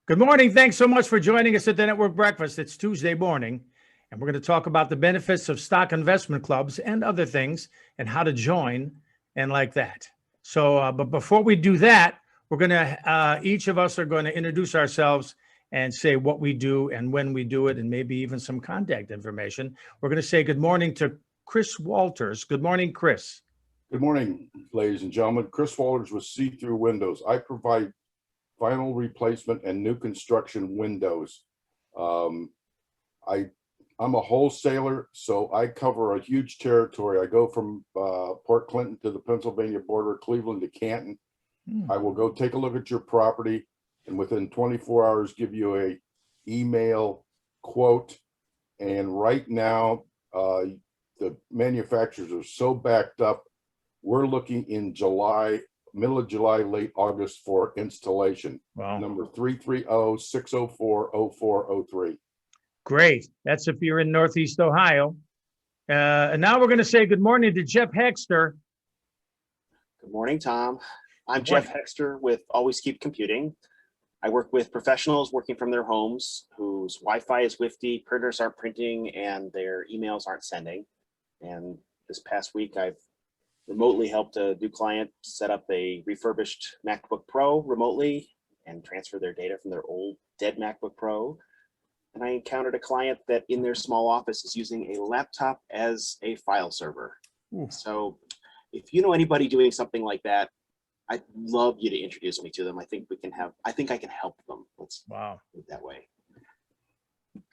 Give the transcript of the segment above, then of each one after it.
Good morning. Thanks so much for joining us at the Network Breakfast. It's Tuesday morning, and we're going to talk about the benefits of stock investment clubs and other things and how to join and like that. So, but before we do that, we're going to, each of us are going to introduce ourselves and say what we do and when we do it, and maybe even some contact information. We're going to say good morning to Chris Walters. Good morning, Chris. Good morning, ladies and gentlemen. Chris Walters with See-Through Windows. I provide final replacement and new construction windows. I'm a wholesaler, so I cover a huge territory. I go from Port Clinton to the Pennsylvania border, Cleveland to Canton. I will go take a look at your property, and within 24 hours give you a email quote. And right now, the manufacturers are so backed up. We're looking in July, middle of July, late August for installation. Wow. Number 330-604-0403. Great. That's if you're in Northeast Ohio. And now we're going to say good morning to Jeff Hexter. Good morning, Tom. I'm Jeff Hexter with Always Keep Computing. I work with professionals working from their homes whose Wi-Fi is whiffy, printers aren't printing, and their emails aren't sending. And this past week, I've remotely helped a new client set up a refurbished MacBook Pro remotely and transfer their data from their old dead MacBook Pro. And I encountered a client that in their small office is using a laptop as a file server. So if you know anybody doing something like that, I'd love you to introduce me to them. I think I can help them. Let's put it that way.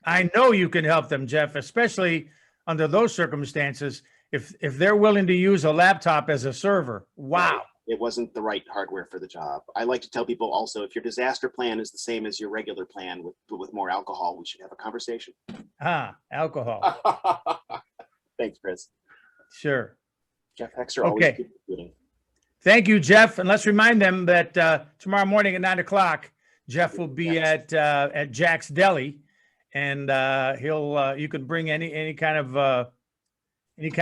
I know you can help them, Jeff, especially under those circumstances. If they're willing to use a laptop as a server, wow. Right. It wasn't the right hardware for the job. I like to tell people also, if your disaster plan is the same as your regular plan with more alcohol, we should have a conversation. Alcohol. Thanks, Chris. Sure. Jeff Hexter, always keep computing. Thank you, Jeff. And let's remind them that tomorrow morning at 9 o'clock, Jeff will be at Jack's Deli, and you can bring any kind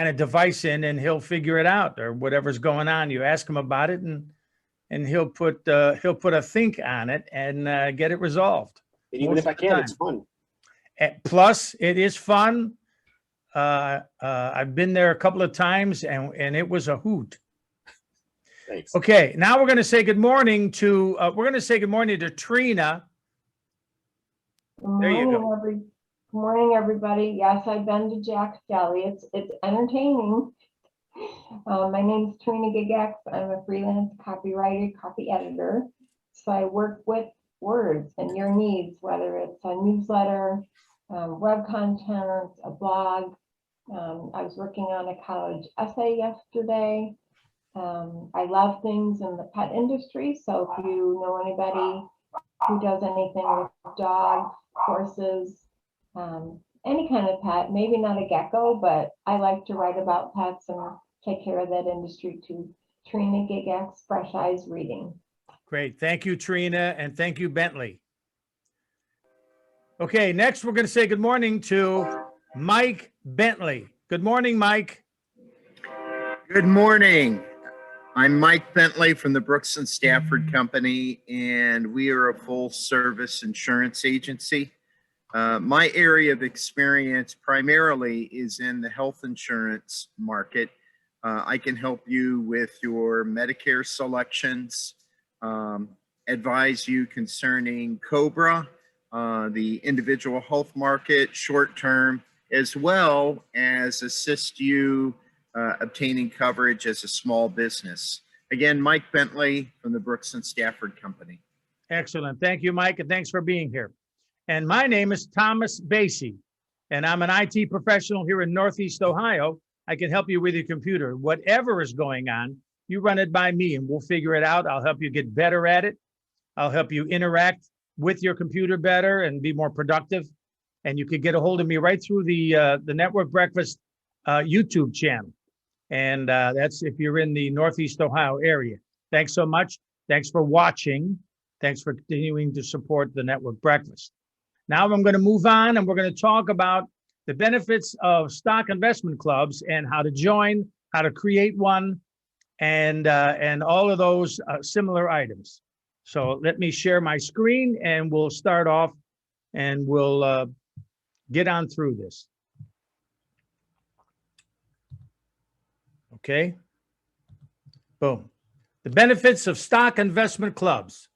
of device in, and he'll figure it out, or whatever's going on. You ask him about it, and he'll put a think on it and get it resolved. And even if I can, it's fun. Plus, it is fun. I've been there a couple of times, and it was a hoot. Thanks. Okay, now we're going to say good morning to Trina. There you go. Good morning, everybody. Yes, I've been to Jack's Deli. It's entertaining. My name is Trina Gigax. I'm a freelance copywriter, copy editor. So I work with words and your needs, whether it's a newsletter, web content, a blog. I was working on a college essay yesterday. I love things in the pet industry. So if you know anybody who does anything with dogs, horses, any kind of pet, maybe not a gecko, but I like to write about pets and take care of that industry too. Trina Gigax, Fresh Eyes Reading. Great. Thank you, Trina. And thank you, Bentley. Okay, next we're going to say good morning to Mike Bentley. Good morning, Mike. Good morning. I'm Mike Bentley from the Brooks and Stafford Company, and we are a full-service insurance agency. My area of experience primarily is in the health insurance market. I can help you with your Medicare selections, advise you concerning COBRA, the individual health market, short-term, as well as assist you obtaining coverage as a small business. Again, Mike Bentley from the Brooks and Stafford Company. Excellent. Thank you, Mike, and thanks for being here. And my name is Thomas Basie, and I'm an IT professional here in Northeast Ohio. I can help you with your computer. Whatever is going on, you run it by me, and we'll figure it out. I'll help you get better at it. I'll help you interact with your computer better and be more productive. And you can get a hold of me right through the Network Breakfast YouTube channel. And that's if you're in the Northeast Ohio area. Thanks so much. Thanks for watching. Thanks for continuing to support the Network Breakfast. Now I'm going to move on, and we're going to talk about the benefits of stock investment clubs and how to join, how to create one, and all of those similar items. So let me share my screen and we'll start off and we'll get on through this. Okay. Boom. The benefits of stock investment clubs.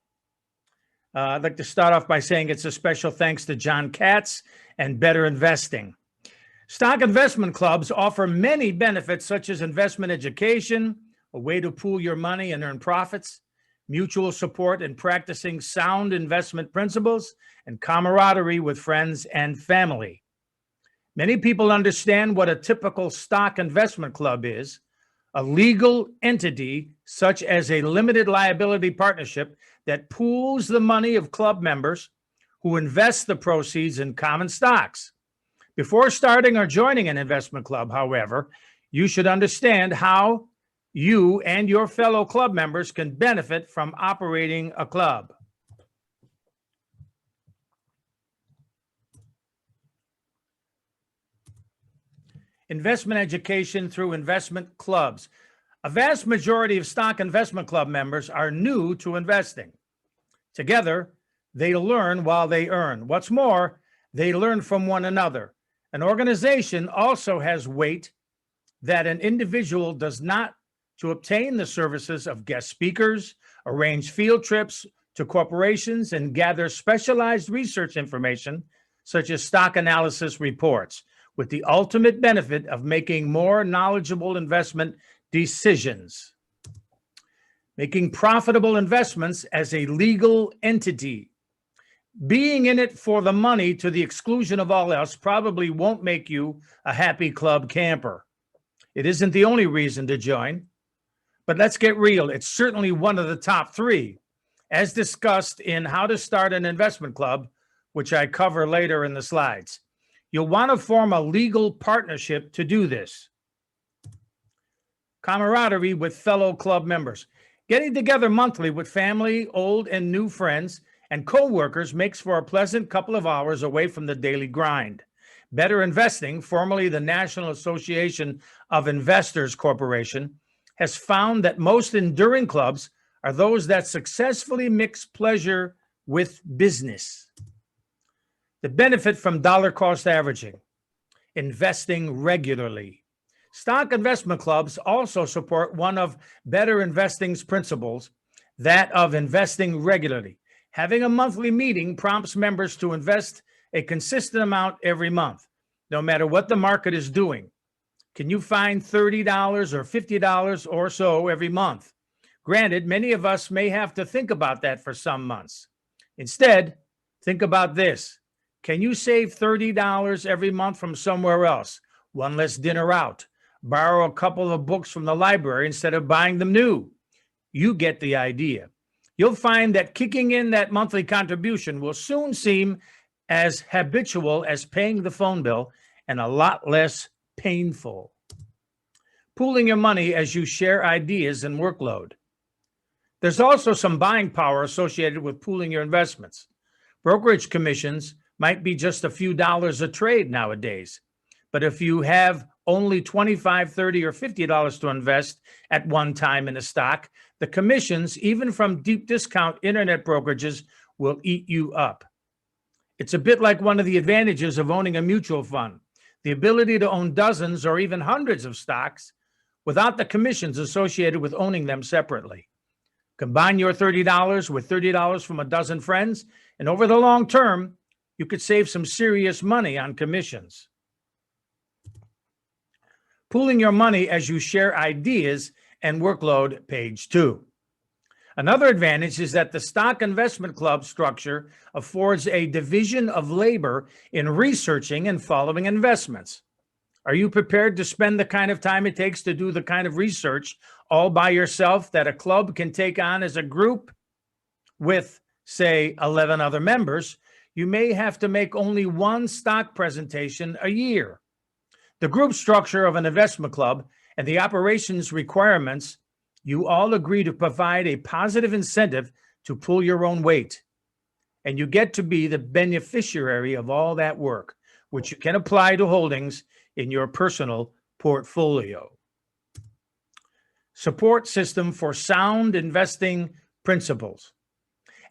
I'd like to start off by saying it's a special thanks to John Katz and Better Investing. Stock investment clubs offer many benefits such as investment education, a way to pool your money and earn profits, mutual support in practicing sound investment principles, and camaraderie with friends and family. Many people understand what a typical stock investment club is, a legal entity such as a limited liability partnership that pools the money of club members who invest the proceeds in common stocks. Before starting or joining an investment club, however, you should understand how you and your fellow club members can benefit from operating a club. Investment education through investment clubs. A vast majority of stock investment club members are new to investing. Together, they learn while they earn. What's more, they learn from one another. An organization also has weight that an individual does not to obtain the services of guest speakers, arrange field trips to corporations, and gather specialized research information such as stock analysis reports, with the ultimate benefit of making more knowledgeable investment decisions. Making profitable investments as a legal entity. Being in it for the money to the exclusion of all else probably won't make you a happy club camper. It isn't the only reason to join, but let's get real. It's certainly one of the top three, as discussed in How to Start an Investment Club, which I cover later in the slides. You'll want to form a legal partnership to do this. Camaraderie with fellow club members. Getting together monthly with family, old and new friends, and co-workers makes for a pleasant couple of hours away from the daily grind. Better Investing, formerly the National Association of Investors Corporation, has found that most enduring clubs are those that successfully mix pleasure with business. The benefit from dollar cost averaging. Investing regularly. Stock investment clubs also support one of Better Investing's principles, that of investing regularly. Having a monthly meeting prompts members to invest a consistent amount every month, no matter what the market is doing. Can you find $30 or $50 or so every month? Granted, many of us may have to think about that for some months. Instead, think about this. Can you save $30 every month from somewhere else? One less dinner out. Borrow a couple of books from the library instead of buying them new. You get the idea. You'll find that kicking in that monthly contribution will soon seem as habitual as paying the phone bill and a lot less painful. Pooling your money as you share ideas and workload. There's also some buying power associated with pooling your investments. Brokerage commissions might be just a few dollars a trade nowadays. But if you have only $25, $30, or $50 to invest at one time in a stock, the commissions, even from deep discount internet brokerages, will eat you up. It's a bit like one of the advantages of owning a mutual fund, the ability to own dozens or even hundreds of stocks without the commissions associated with owning them separately. Combine your $30 with $30 from a dozen friends, and over the long term, you could save some serious money on commissions. Pooling your money as you share ideas and workload, page 2. Another advantage is that the stock investment club structure affords a division of labor in researching and following investments. Are you prepared to spend the kind of time it takes to do the kind of research all by yourself that a club can take on as a group with, say, 11 other members? You may have to make only one stock presentation a year. The group structure of an investment club and the operations requirements, you all agree to provide a positive incentive to pull your own weight. And you get to be the beneficiary of all that work, which you can apply to holdings in your personal portfolio. Support system for sound investing principles.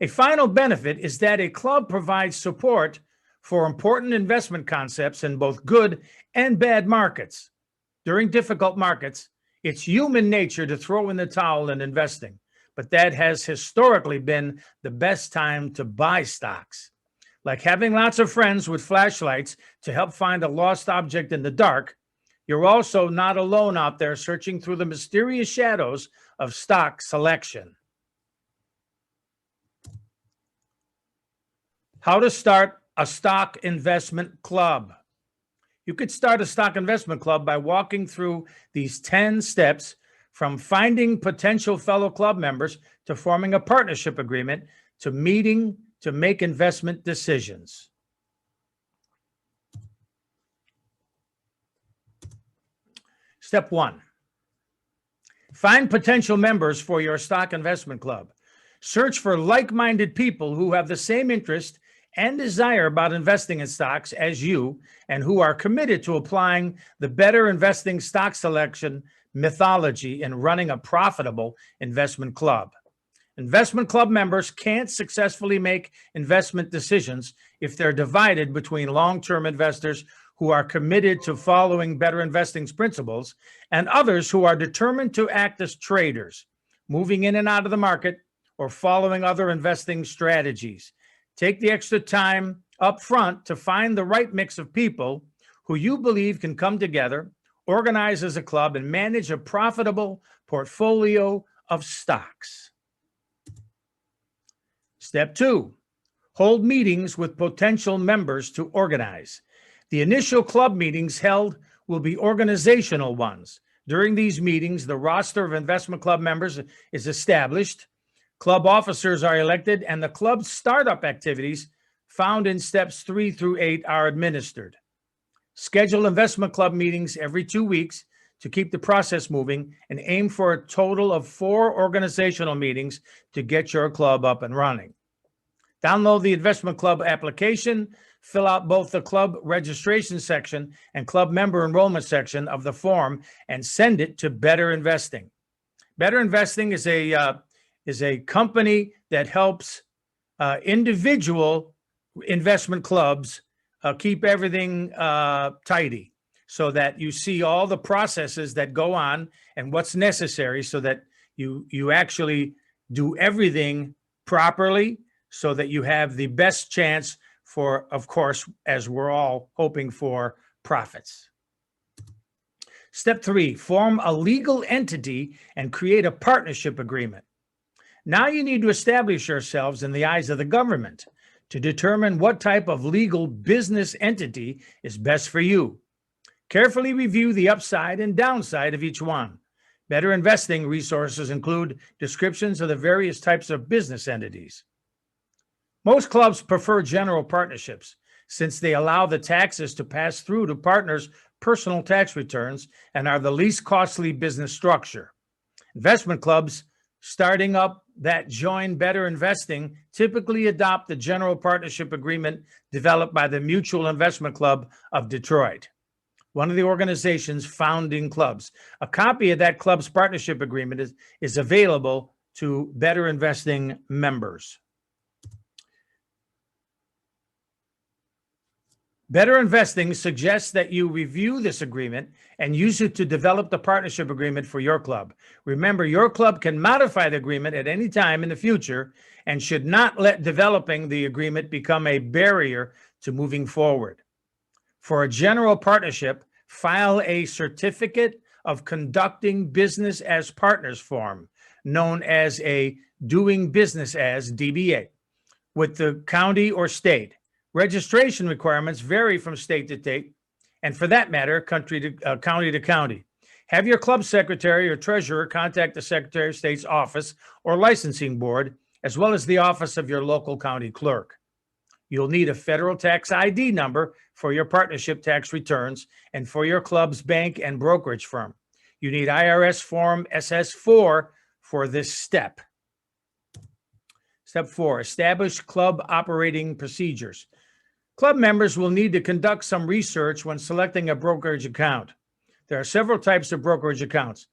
A final benefit is that a club provides support for important investment concepts in both good and bad markets. During difficult markets, it's human nature to throw in the towel in investing, but that has historically been the best time to buy stocks. Like having lots of friends with flashlights to help find a lost object in the dark, you're also not alone out there searching through the mysterious shadows of stock selection. How to start a stock investment club. You could start a stock investment club by walking through these 10 steps, from finding potential fellow club members to forming a partnership agreement to meeting to make investment decisions. Step 1, find potential members for your stock investment club. Search for like-minded people who have the same interest and desire about investing in stocks as you, and who are committed to applying the better investing stock selection methodology in running a profitable investment club. Investment club members can't successfully make investment decisions if they're divided between long-term investors who are committed to following better investing principles and others who are determined to act as traders, moving in and out of the market or following other investing strategies. Take the extra time up front to find the right mix of people who you believe can come together, organize as a club, and manage a profitable portfolio of stocks. Step 2, hold meetings with potential members to organize. The initial club meetings held will be organizational ones. During these meetings, the roster of investment club members is established, club officers are elected, and the club's startup activities found in steps 3 through 8 are administered. Schedule investment club meetings every 2 weeks to keep the process moving, and aim for a total of 4 organizational meetings to get your club up and running. Download the investment club application, fill out both the club registration section and club member enrollment section of the form, and send it to Better Investing. Better Investing is a company that helps individual investment clubs keep everything tidy, so that you see all the processes that go on and what's necessary, so that you actually do everything properly, so that you have the best chance for, of course, as we're all hoping for, profits. Step 3, form a legal entity and create a partnership agreement. Now you need to establish yourselves in the eyes of the government to determine what type of legal business entity is best for you. Carefully review the upside and downside of each one. Better Investing resources include descriptions of the various types of business entities. Most clubs prefer general partnerships, since they allow the taxes to pass through to partners' personal tax returns and are the least costly business structure. Investment clubs starting up that join Better Investing typically adopt the general partnership agreement developed by the Mutual Investment Club of Detroit, one of the organization's founding clubs. A copy of that club's partnership agreement is available to Better Investing members. Better Investing suggests that you review this agreement and use it to develop the partnership agreement for your club. Remember, your club can modify the agreement at any time in the future and should not let developing the agreement become a barrier to moving forward. For a general partnership, file a certificate of conducting business as partners form, known as a doing business as DBA, with the county or state. Registration requirements vary from state to state, and for that matter, county to county. Have your club secretary or treasurer contact the Secretary of State's office or licensing board, as well as the office of your local county clerk. You'll need a federal tax ID number for your partnership tax returns and for your club's bank and brokerage firm. You need IRS Form SS4 for this step. Step 4, establish club operating procedures. Club members will need to conduct some research when selecting a brokerage account. There are several types of brokerage accounts.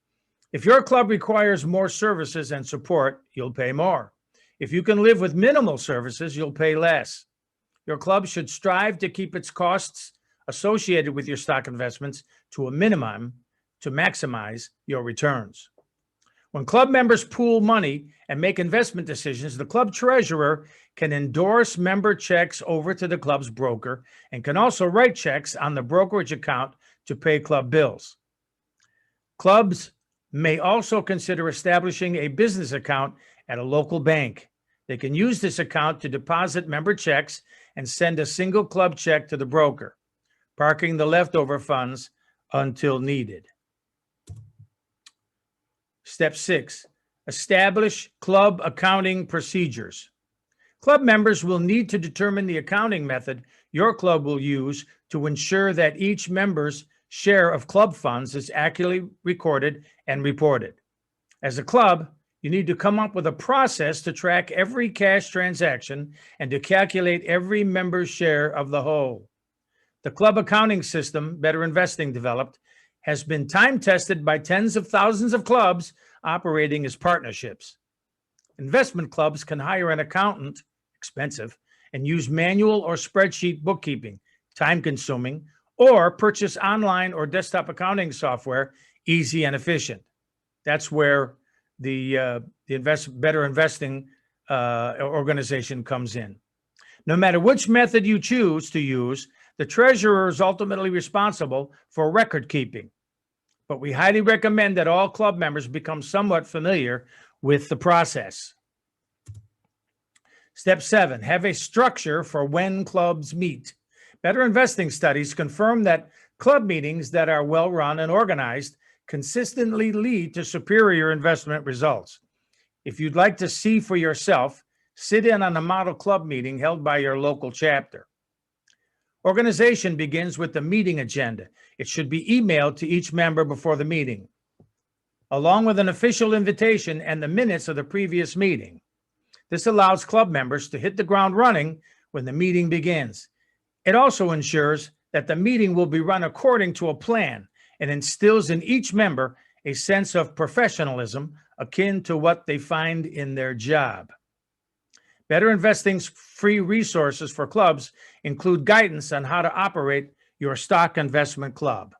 If your club requires more services and support, you'll pay more. If you can live with minimal services, you'll pay less. Your club should strive to keep its costs associated with your stock investments to a minimum to maximize your returns. When club members pool money and make investment decisions, the club treasurer can endorse member checks over to the club's broker and can also write checks on the brokerage account to pay club bills. Clubs may also consider establishing a business account at a local bank. They can use this account to deposit member checks and send a single club check to the broker, parking the leftover funds until needed. Step 6, establish club accounting procedures. Club members will need to determine the accounting method your club will use to ensure that each member's share of club funds is accurately recorded and reported. As a club, you need to come up with a process to track every cash transaction and to calculate every member's share of the whole. The club accounting system Better Investing developed has been time-tested by tens of thousands of clubs operating as partnerships. Investment clubs can hire an accountant, expensive, and use manual or spreadsheet bookkeeping, time-consuming, or purchase online or desktop accounting software, easy and efficient. That's where the Better Investing organization comes in. No matter which method you choose to use, the treasurer is ultimately responsible for record keeping. But we highly recommend that all club members become somewhat familiar with the process. Step 7, have a structure for when clubs meet. Better Investing studies confirm that club meetings that are well run and organized consistently lead to superior investment results. If you'd like to see for yourself, sit in on a model club meeting held by your local chapter. Organization begins with the meeting agenda. It should be emailed to each member before the meeting, along with an official invitation and the minutes of the previous meeting. This allows club members to hit the ground running when the meeting begins. It also ensures that the meeting will be run according to a plan and instills in each member a sense of professionalism akin to what they find in their job. Better Investing's free resources for clubs include guidance on how to operate your stock investment club.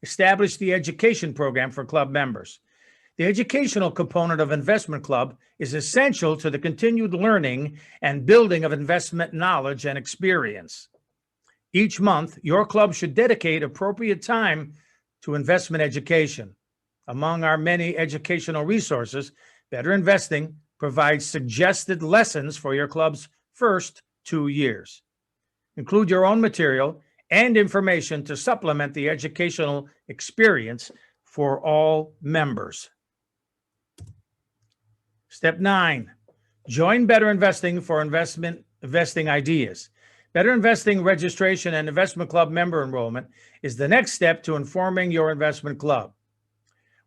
Establish the education program for club members. The educational component of investment club is essential to the continued learning and building of investment knowledge and experience. Each month, your club should dedicate appropriate time to investment education. Among our many educational resources, Better Investing provides suggested lessons for your club's first 2 years. Include your own material and information to supplement the educational experience for all members. Step 9, join Better Investing for investing ideas. Better Investing registration and investment club member enrollment is the next step to informing your investment club.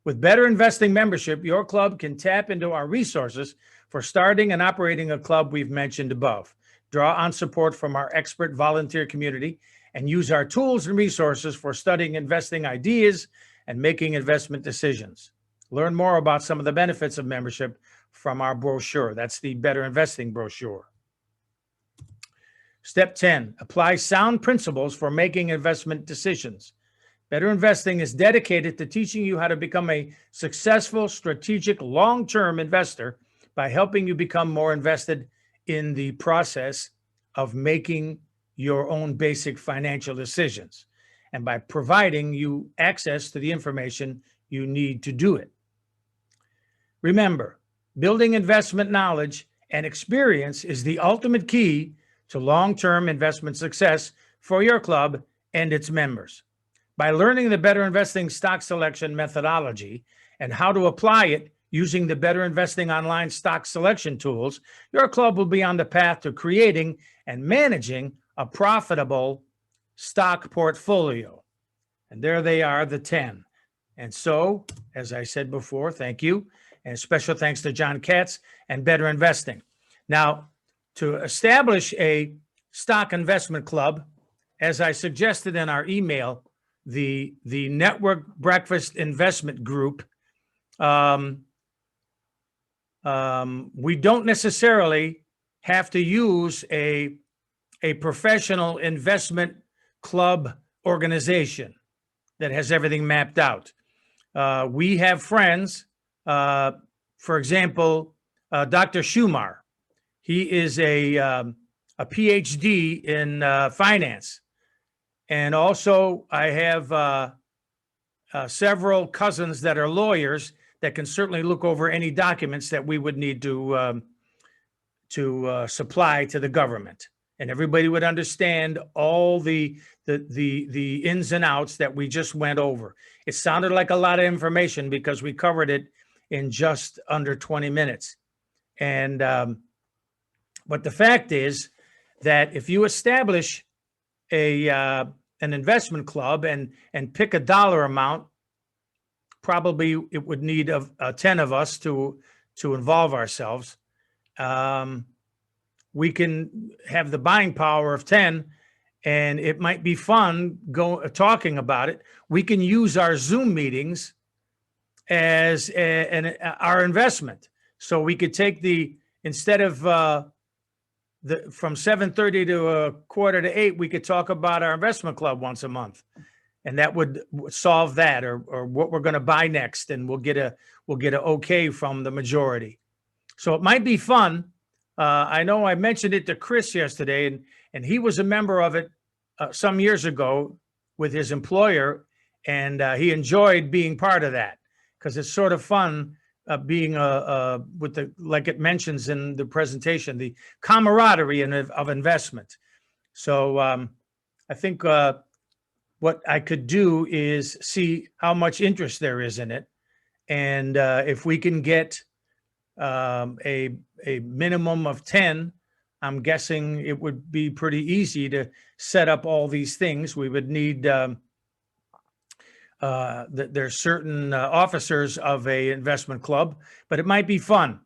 With Better Investing membership, your club can tap into our resources for starting and operating a club we've mentioned above, draw on support from our expert volunteer community, and use our tools and resources for studying investing ideas and making investment decisions. Learn more about some of the benefits of membership from our brochure. That's the Better Investing brochure. Step 10, apply sound principles for making investment decisions. Better Investing is dedicated to teaching you how to become a successful, strategic, long-term investor by helping you become more invested in the process of making your own basic financial decisions and by providing you access to the information you need to do it. Remember, building investment knowledge and experience is the ultimate key to long-term investment success for your club and its members. By learning the Better Investing stock selection methodology and how to apply it using the Better Investing online stock selection tools, your club will be on the path to creating and managing a profitable stock portfolio. And there they are, the 10. And so, as I said before, thank you. And special thanks to John Katz and Better Investing. Now, to establish a stock investment club, as I suggested in our email, the Network Breakfast Investment Group we don't necessarily have to use a professional investment club organization that has everything mapped out. We have friends, for example, Dr. Schumar. He is a PhD in finance. And also I have several cousins that are lawyers that can certainly look over any documents that we would need to supply to the government. And everybody would understand all the ins and outs that we just went over. It sounded like a lot of information because we covered it in just under 20 minutes. And but the fact is that if you establish an investment club and pick a dollar amount, probably it would need 10 of us to involve ourselves. We can have the buying power of 10, and it might be fun talking about it. We can use our Zoom meetings as our investment. So we could take instead of from 7:30 to 7:45, we could talk about our investment club once a month. And that would solve that, or what we're going to buy next, and we'll get a okay from the majority. So it might be fun. I know I mentioned it to Chris yesterday, and he was a member of it some years ago with his employer, and he enjoyed being part of that because it's sort of fun being with like it mentions in the presentation, the camaraderie of investment. So I think what I could do is see how much interest there is in it, and if we can get a minimum of 10, I'm guessing it would be pretty easy to set up all these things. We would need there's certain officers of a investment club, but it might be fun.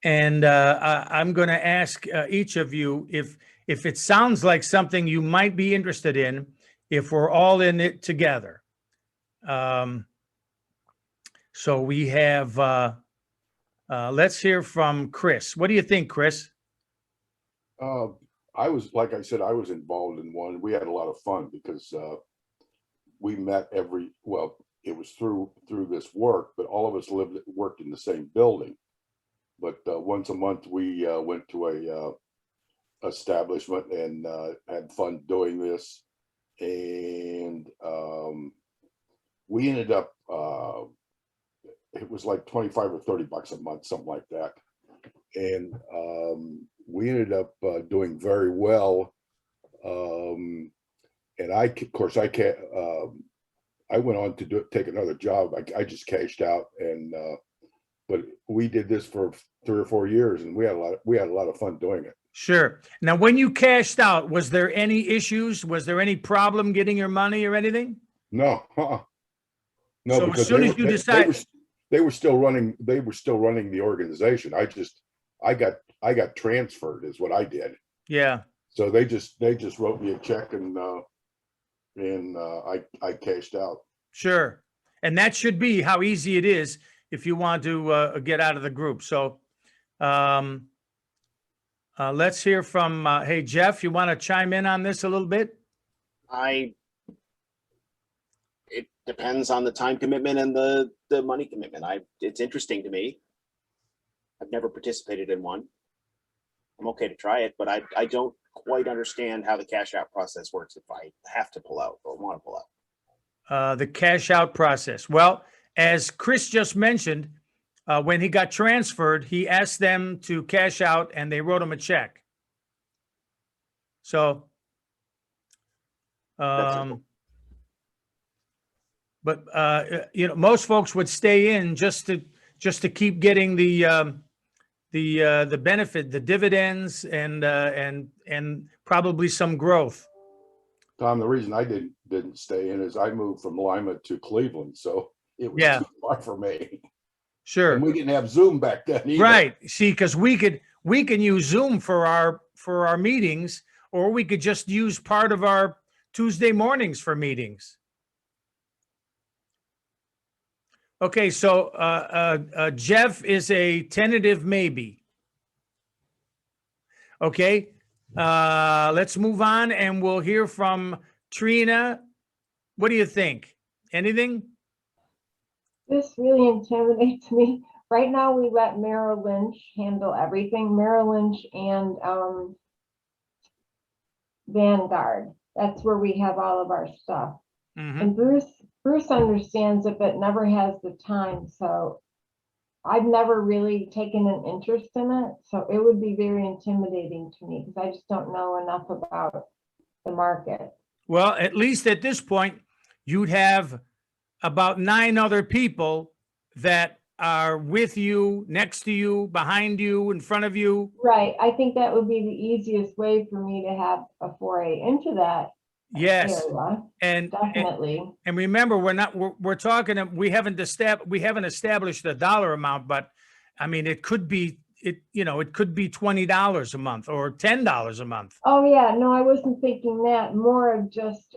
And I'm going to ask each of you if it sounds like something you might be interested in, if we're all in it together. So we have, let's hear from Chris. What do you think, Chris? Like I said, I was involved in one. We had a lot of fun because we met it was through this work, but all of us worked in the same building. But once a month we went to a establishment and had fun doing this. And we ended up, it was like 25 or 30 bucks a month, something like that. And we ended up doing very well. And I went on to take another job. I just cashed out, and but we did this for 3 or 4 years, and we had a lot of fun doing it. Sure. Now, when you cashed out, was there any issues? Was there any problem getting your money or anything? No, no. So because as soon as you decide, they were still running the organization. I got transferred is what I did. Yeah. So they just wrote me a check, and I cashed out. Sure. And that should be how easy it is if you want to get out of the group. So let's hear from, hey, Jeff, you want to chime in on this a little bit? It depends on the time commitment and the money commitment. It's interesting to me. I've never participated in one. I'm okay to try it, but I don't quite understand how the cash out process works if I have to pull out or want to pull out. The cash out process. Well, as Chris just mentioned, when he got transferred, he asked them to cash out and they wrote him a check. So, but most folks would stay in just to keep getting the benefit, the dividends, and probably some growth. Tom, the reason I didn't stay in is I moved from Lima to Cleveland, so it was too far for me. Sure. And we didn't have Zoom back then either. Right. See, because we can use Zoom for our meetings, or we could just use part of our Tuesday mornings for meetings. Okay, so Jeff is a tentative maybe. Okay, let's move on and we'll hear from Trina. What do you think? Anything? This really intimidates me. Right now, we let Merrill Lynch handle everything. Merrill Lynch and Vanguard. That's where we have all of our stuff. Mhm. And Bruce understands it, but never has the time. So I've never really taken an interest in it. So it would be very intimidating to me because I just don't know enough about the market. Well, at least at this point, you'd have about 9 other people that are with you, next to you, behind you, in front of you. Right. I think that would be the easiest way for me to have a foray into that Yes. area. And Definitely. and remember, we're talking, we haven't established a dollar amount, but I mean, it could be $20 a month or $10 a month. Oh, yeah. No, I wasn't thinking that. More of just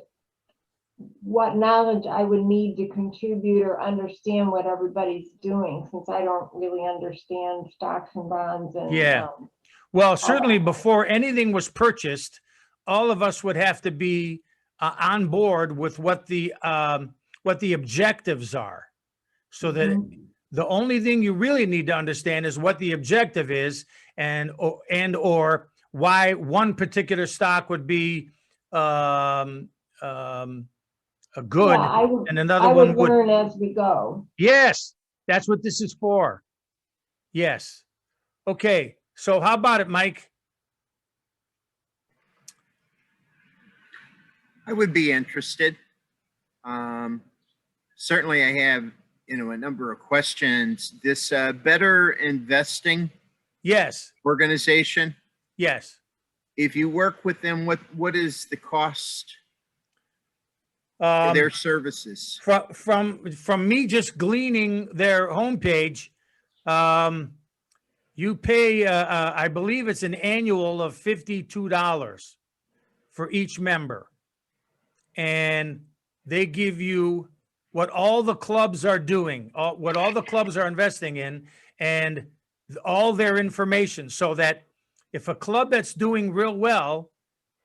what knowledge I would need to contribute or understand what everybody's doing, since I don't really understand stocks and bonds and Yeah. Well, certainly before anything was purchased, all of us would have to be on board with what the objectives are. So that the only thing you really need to understand is what the objective is or why one particular stock would be a good and another I one would would. learn as we go. Yes, that's what this is for. Yes. Okay. So how about it, Mike? I would be interested. Certainly I have, a number of questions. This Better Investing Yes. organization, Yes. if you work with them, what is the cost for their services? From me just gleaning their homepage, you pay, I believe it's an annual of $52 for each member. And they give you what all the clubs are doing, what all the clubs are investing in, and all their information, so that if a club that's doing real well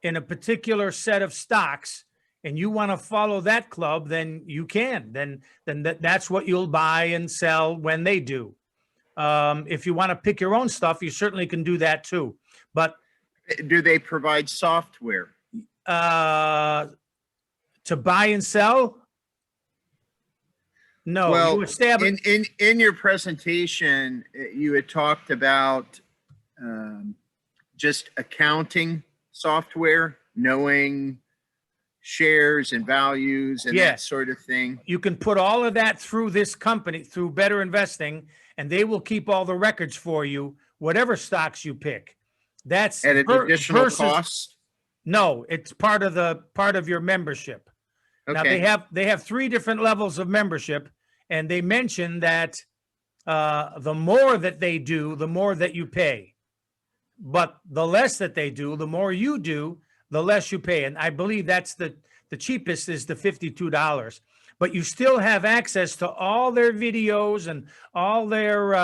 in a particular set of stocks and you want to follow that club, then you can. Then that's what you'll buy and sell when they do. If you want to pick your own stuff, you certainly can do that too. But Do they provide software? to buy and sell? No, Well, you establish. in your presentation, you had talked about just accounting software, knowing shares and values and that Yes. sort of thing. You can put all of that through this company, through Better Investing, and they will keep all the records for you, whatever stocks you pick. That's At an additional versus. cost? No, it's part of your membership. Now Okay. they have 3 different levels of membership, and they mention that the more that they do, the more that you pay. But the less that they do, the more you do, the less you pay. And I believe that's the cheapest is the $52. But you still have access to all their videos and all their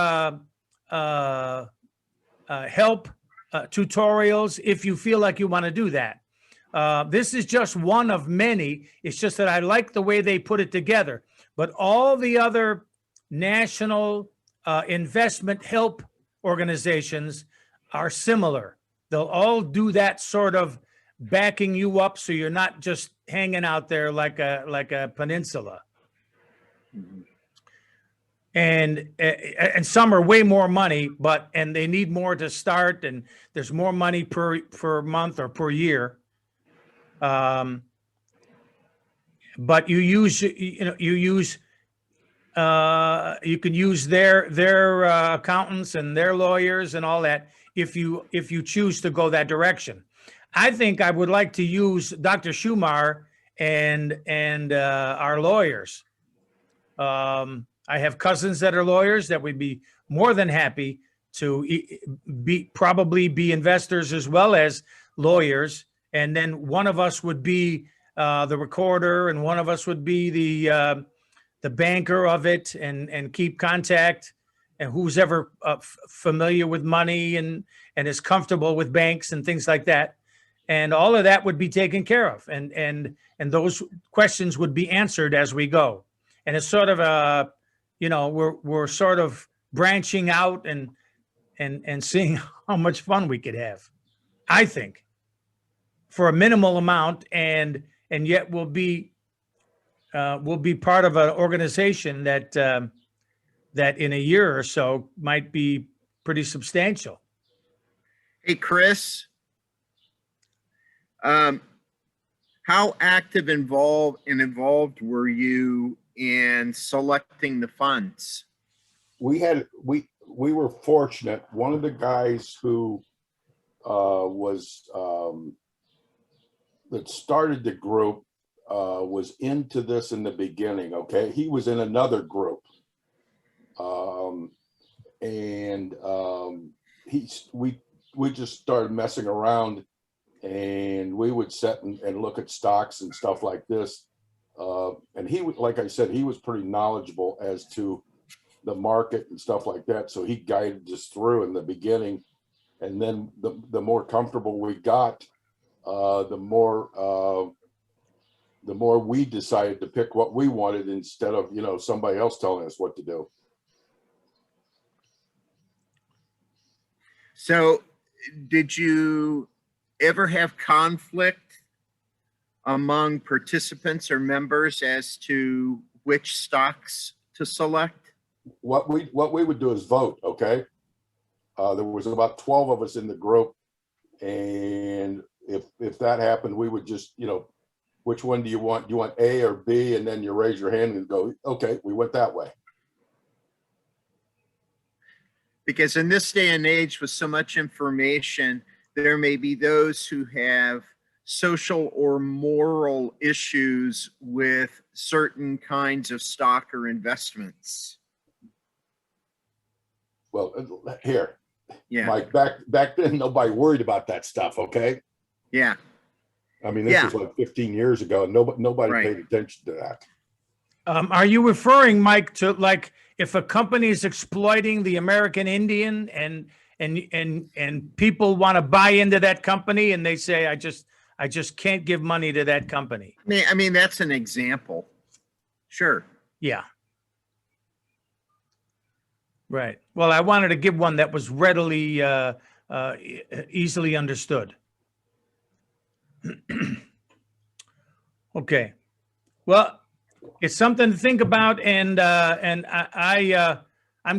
help tutorials if you feel like you want to do that. This is just one of many. It's just that I like the way they put it together. But all the other national investment help organizations are similar. They'll all do that sort of backing you up, so you're not just hanging out there like a peninsula. And some are way more money, and they need more to start, and there's more money per month or per year. But you can use their accountants and their lawyers and all that if you choose to go that direction. I think I would like to use Dr. Schumar and our lawyers. I have cousins that are lawyers that would be more than happy to probably be investors as well as lawyers. And then one of us would be the recorder, and one of us would be the banker of it and keep contact, and who's ever familiar with money and is comfortable with banks and things like that. And all of that would be taken care of. And those questions would be answered as we go. And it's sort of a, we're sort of branching out and seeing how much fun we could have, I think, for a minimal amount, and yet we'll be part of an organization that in a year or so might be pretty substantial. Hey, Chris, how active involved were you in selecting the funds? We were fortunate. One of the guys who that started the group was into this in the beginning. Okay, he was in another group, we just started messing around, and we would sit and look at stocks and stuff like this. And he, like I said, he was pretty knowledgeable as to the market and stuff like that. So he guided us through in the beginning. And then the more comfortable we got, the more we decided to pick what we wanted instead of, somebody else telling us what to do. So did you ever have conflict among participants or members as to which stocks to select? What we would do is vote. Okay. There was about 12 of us in the group. And if that happened, we would just, which one do you want? You want A or B? And then you raise your hand and go, okay, we went that way. Because in this day and age with so much information, there may be those who have social or moral issues with certain kinds of stock or investments. Well, here, Yeah. Mike, back then, nobody worried about that stuff. Okay. Yeah. I mean, this was like 15 years ago, and nobody Right. paid attention to that. Are you referring, Mike, to like if a company is exploiting the American Indian and people want to buy into that company and they say, I just can't give money to that company? I mean, that's an example. Sure. Yeah. Right. Well, I wanted to give one that was readily, easily understood. Okay. Well, it's something to think about, and I'm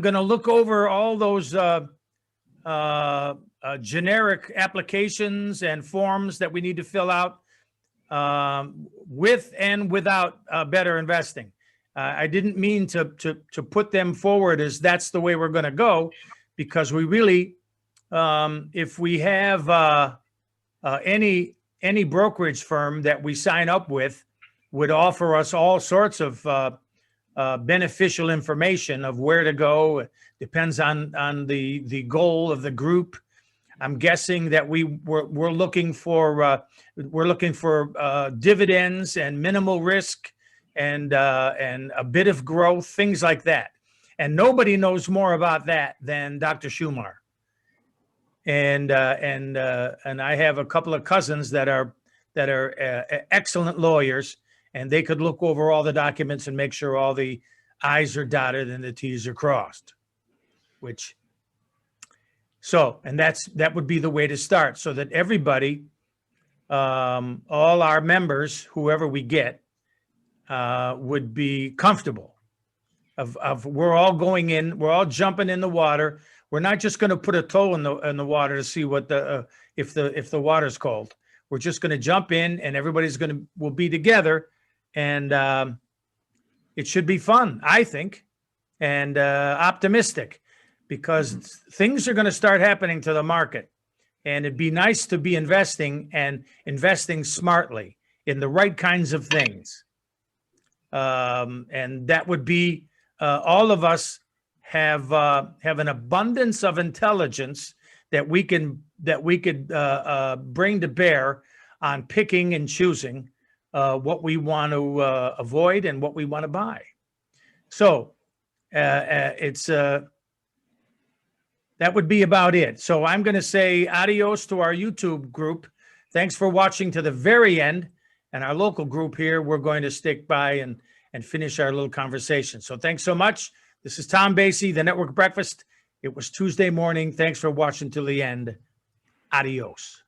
going to look over all those generic applications and forms that we need to fill out with and without Better Investing. I didn't mean to put them forward as that's the way we're going to go, because we really, if we have any brokerage firm that we sign up with would offer us all sorts of beneficial information of where to go. It depends on the goal of the group. I'm guessing that we're looking for dividends and minimal risk and a bit of growth, things like that. And nobody knows more about that than Dr. Schumar. And I have a couple of cousins that are excellent lawyers, and they could look over all the documents and make sure all the I's are dotted and the T's are crossed. That would be the way to start, so that everybody, all our members, whoever we get, would be comfortable. Of we're all going in, we're all jumping in the water. We're not just going to put a toe in the water to see what if the water's cold. We're just going to jump in, and everybody's will be together, and it should be fun, I think, and optimistic, because things are going to start happening to the market, and it'd be nice to be investing smartly in the right kinds of things, and that would be all of us have an abundance of intelligence that we could bring to bear on picking and choosing what we want to avoid and what we want to buy. So that would be about it. So I'm going to say adios to our YouTube group. Thanks for watching to the very end. And our local group here, we're going to stick by and finish our little conversation. So thanks so much. This is Tom Basie, the Network Breakfast. It was Tuesday morning. Thanks for watching till the end. Adios.